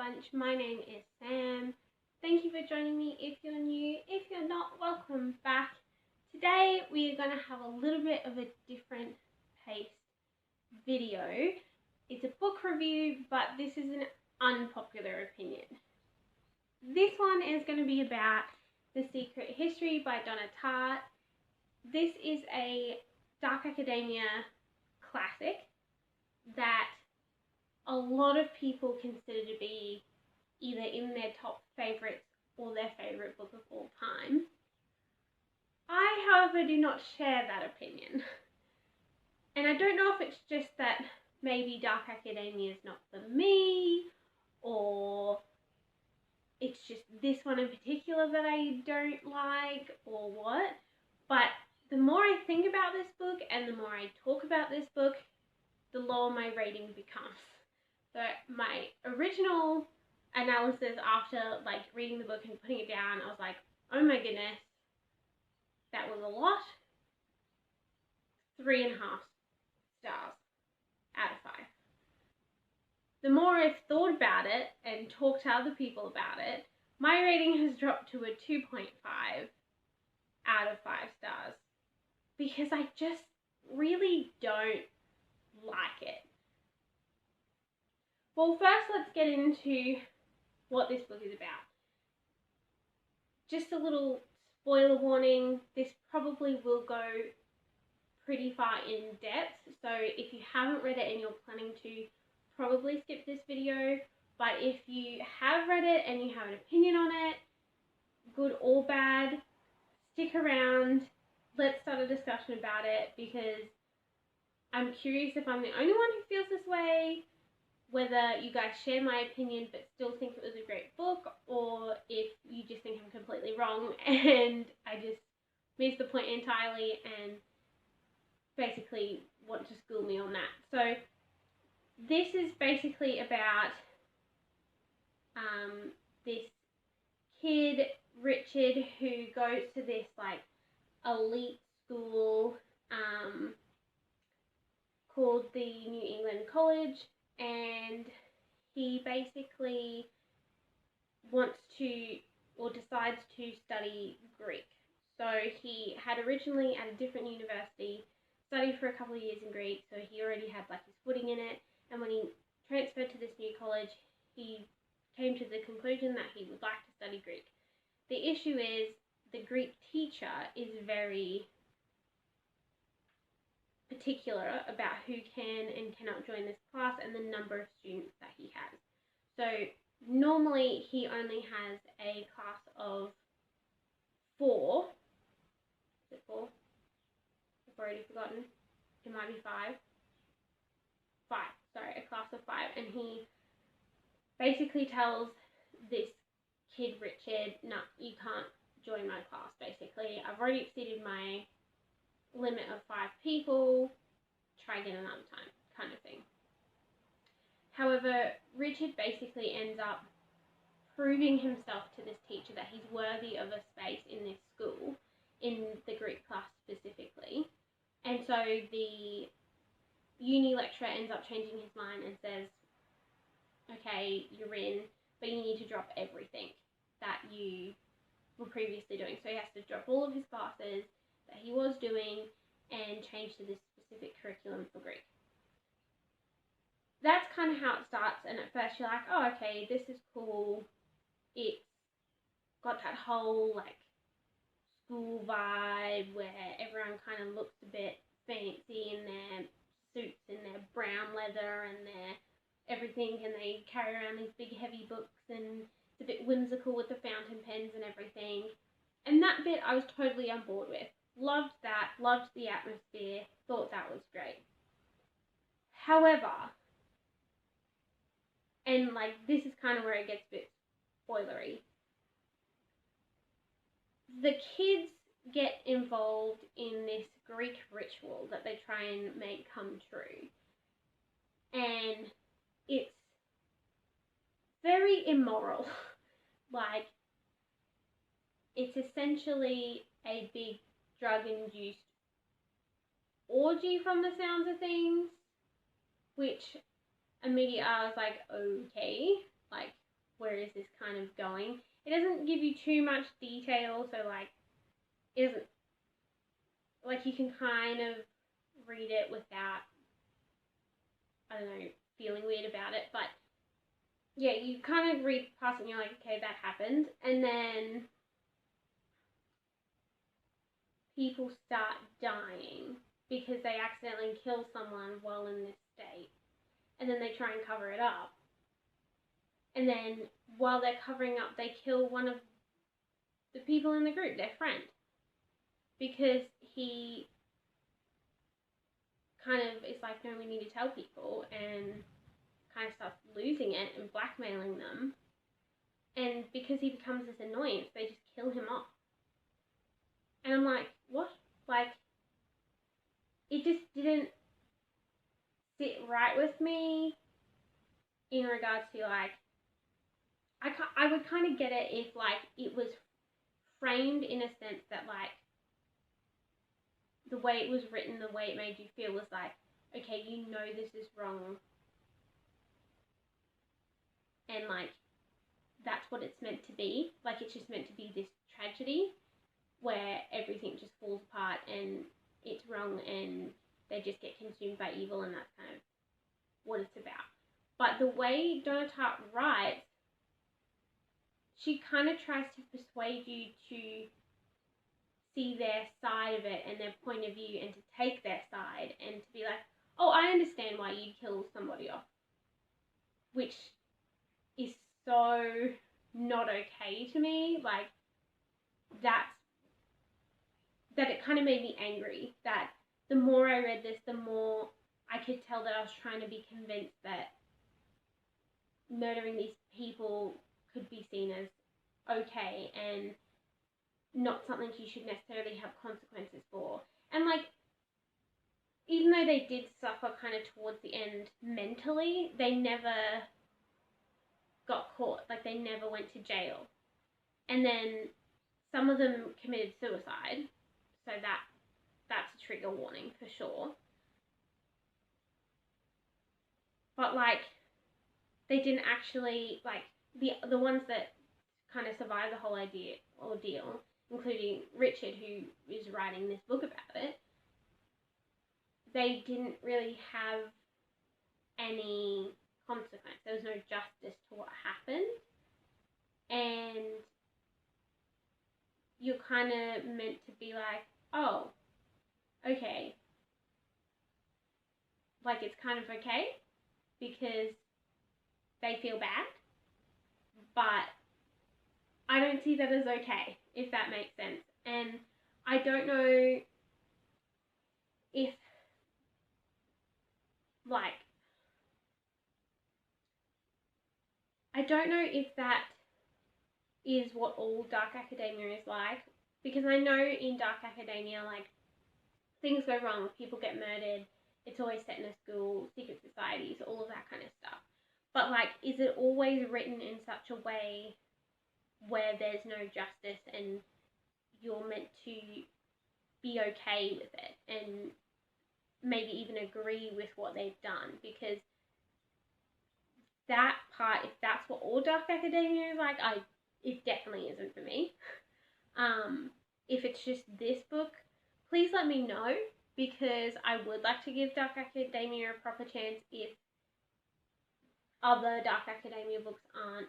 bunch. My name is Sam. Thank you for joining me if you're new. If you're not, welcome back. Today we are going to have a little bit of a different paced video. It's a book review, but this is an unpopular opinion. This one is going to be about The Secret History by Donna Tartt. This is a dark academia classic that a lot of people consider to be either in their top favourites or their favourite book of all time. I, however, do not share that opinion. And I don't know if it's just that maybe dark academia is not for me, or it's just this one in particular that I don't like, or what. But the more I think about this book and the more I talk about this book, the lower my rating becomes. So my original analysis after reading the book and putting it down, I was like, oh my goodness, that was a lot. 3.5 stars out of 5. The more I've thought about it and talked to other people about it, my rating has dropped to a 2.5 out of 5 stars because I just really don't like it. Well, first let's get into what this book is about. Just a little spoiler warning, this probably will go pretty far in depth, so if you haven't read it and you're planning to, probably skip this video. But if you have read it and you have an opinion on it, good or bad, stick around. Let's start a discussion about it, because I'm curious if I'm the only one who feels this way, whether you guys share my opinion but still think it was a great book, or if you just think I'm completely wrong and I just missed the point entirely and basically want to school me on that. So this is basically about this kid, Richard, who goes to this elite school called the New England College, and he basically wants to, or decides to, study Greek. So he had originally at a different university studied for a couple of years in Greek, so he already had his footing in it, and when he transferred to this new college, he came to the conclusion that he would like to study Greek. The issue is the Greek teacher is very particular about who can and cannot join this class and the number of students that he has. So normally he only has a class of 4. Is it 4? I've already forgotten. It might be 5. 5. Sorry, a class of 5. And he basically tells this kid, Richard, no, you can't join my class, basically. I've already exceeded my limit of 5 people, try again another time, kind of thing. However, Richard basically ends up proving himself to this teacher that he's worthy of a space in this school, in the Greek class specifically. And so the uni lecturer ends up changing his mind and says, okay, you're in, but you need to drop everything that you were previously doing. So he has to drop all of his classes that he was doing and change to this specific curriculum for Greek. That's kind of how it starts, and at first you're like, oh, okay, this is cool. It's got that whole school vibe where everyone kind of looks a bit fancy in their suits and their brown leather and their everything, and they carry around these big heavy books, and it's a bit whimsical with the fountain pens and everything. And that bit I was totally on board with. Loved that, loved the atmosphere, thought that was great. However, and this is kind of where it gets a bit spoilery, the kids get involved in this Greek ritual that they try and make come true. And it's very immoral. It's essentially a big drug-induced orgy from the sounds of things, which immediately I was like, okay, where is this kind of going. It doesn't give you too much detail, so like, it isn't, like, you can kind of read it without, I don't know, feeling weird about it, but yeah, you kind of read past it and you're like, okay, that happened, and then people start dying because they accidentally kill someone while in this state, and then they try and cover it up, and then while they're covering up, they kill one of the people in the group, their friend, because he kind of is like, no, we need to tell people, and kind of starts losing it and blackmailing them, and because he becomes this annoyance, they just kill him off. And I'm like, what? Like, it just didn't sit right with me in regards to, like, I would kind of get it if, like, it was framed in a sense that, like, the way it was written, the way it made you feel was like, okay, you know this is wrong, and, like, that's what it's meant to be. Like, it's just meant to be this tragedy where everything just falls apart and it's wrong and they just get consumed by evil, and that's kind of what it's about. But the way Donna Tartt writes, she kind of tries to persuade you to see their side of it and their point of view, and to take their side and to be like, oh, I understand why you'd kill somebody off, which is so not okay to me. Like, that it kind of made me angry that the more I read this, the more I could tell that I was trying to be convinced that murdering these people could be seen as okay and not something you should necessarily have consequences for. And, like, even though they did suffer kind of towards the end mentally, they never got caught. Like, they never went to jail. And then some of them committed suicide, so that's a trigger warning for sure. But, like, they didn't actually, like, the ones that kind of survived the whole ordeal, including Richard, who is writing this book about it, they didn't really have any consequence. There was no justice to what happened. And you're kind of meant to be like, oh, okay. Like, it's kind of okay because they feel bad. But I don't see that as okay, if that makes sense. And I don't know if, like, I don't know if that is what all dark academia is like, because I know in dark academia, like, things go wrong, people get murdered, it's always set in a school, secret societies, all of that kind of stuff. But, like, is it always written in such a way where there's no justice and you're meant to be okay with it and maybe even agree with what they've done? Because that part, if that's what all dark academia is like, it definitely isn't for me. If it's just this book, please let me know, because I would like to give dark academia a proper chance if other dark academia books aren't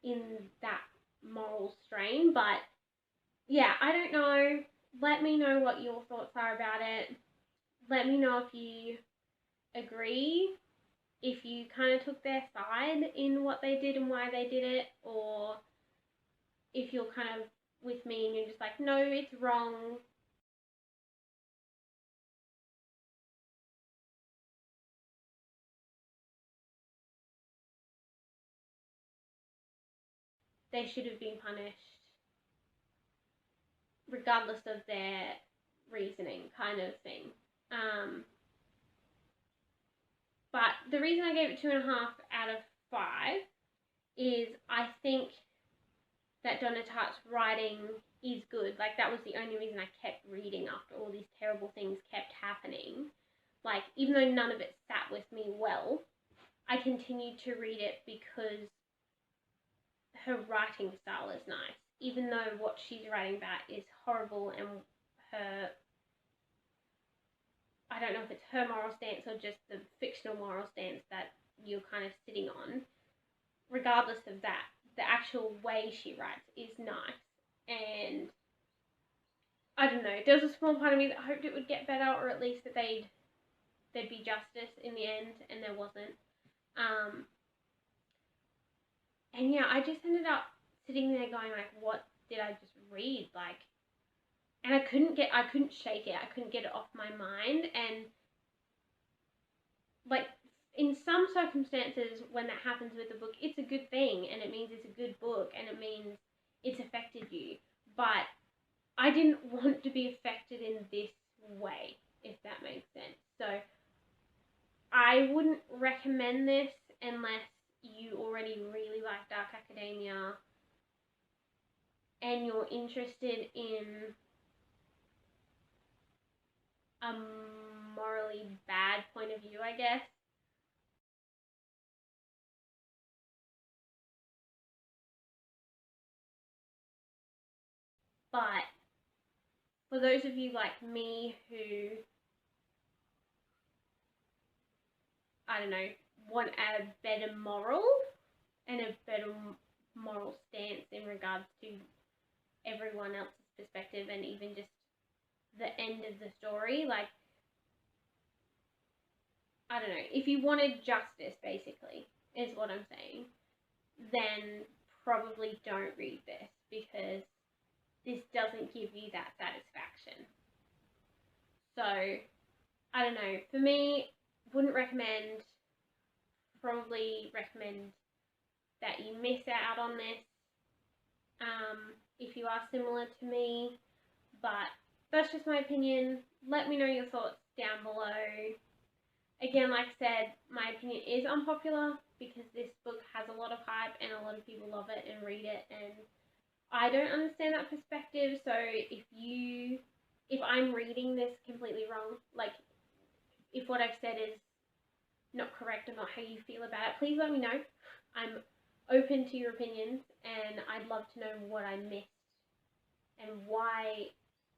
in that moral strain. But yeah, I don't know. Let me know what your thoughts are about it. Let me know if you agree, if you kind of took their side in what they did and why they did it, or if you're kind of with me and you're just like, no, it's wrong. They should have been punished regardless of their reasoning, kind of thing. But the reason I gave it 2.5 out of 5 is I think that Donna Tartt's writing is good. Like, that was the only reason I kept reading after all these terrible things kept happening. Like, even though none of it sat with me well, I continued to read it because her writing style is nice, even though what she's writing about is horrible, and her, I don't know if it's her moral stance or just the fictional moral stance that you're kind of sitting on. Regardless of that, the actual way she writes is nice. And I don't know, there was a small part of me that hoped it would get better, or at least that there'd be justice in the end, and there wasn't. And yeah, I just ended up sitting there going like, what did I just read? Like, and I couldn't shake it. I couldn't get it off my mind. And like, in some circumstances, when that happens with a book, it's a good thing, and it means it's a good book, and it means it's affected you. But I didn't want to be affected in this way, if that makes sense. So I wouldn't recommend this unless you already really like dark academia and you're interested in a morally bad point of view, I guess. But for those of you like me who, I don't know, want a better moral and a better moral stance in regards to everyone else's perspective, and even just the end of the story, like, I don't know, if you wanted justice, basically, is what I'm saying, then probably don't read this, because this doesn't give you that satisfaction. So, I don't know, for me, wouldn't recommend, probably recommend that you miss out on this, if you are similar to me, but that's just my opinion. Let me know your thoughts down below. Again, like I said, my opinion is unpopular because this book has a lot of hype and a lot of people love it and read it, and I don't understand that perspective. So if I'm reading this completely wrong, like if what I've said is not correct or not how you feel about it, please let me know. I'm open to your opinions, and I'd love to know what I missed and why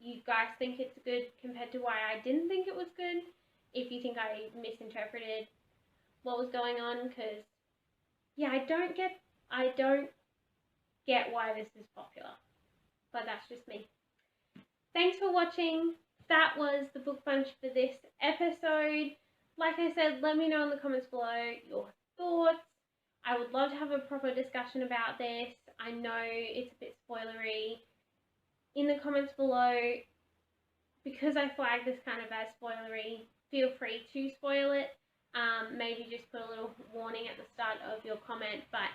you guys think it's good compared to why I didn't think it was good. If you think I misinterpreted what was going on, because yeah, I don't get why this is popular, but that's just me. Thanks for watching. That was the book bunch for this episode. Like I said, let me know in the comments below your thoughts. I would love to have a proper discussion about this. I know it's a bit spoilery. In the comments below, because I flagged this kind of as spoilery, feel free to spoil it. Maybe just put a little warning at the start of your comment, but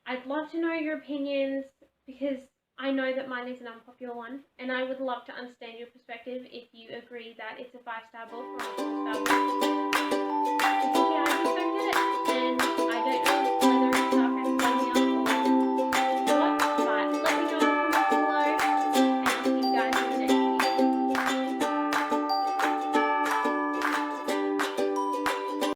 I'd love to know your opinions, because I know that mine is an unpopular one, and I would love to understand your perspective if you agree that it's a 5-star book or a 4-star book. Because yeah, I just don't get it, and I don't know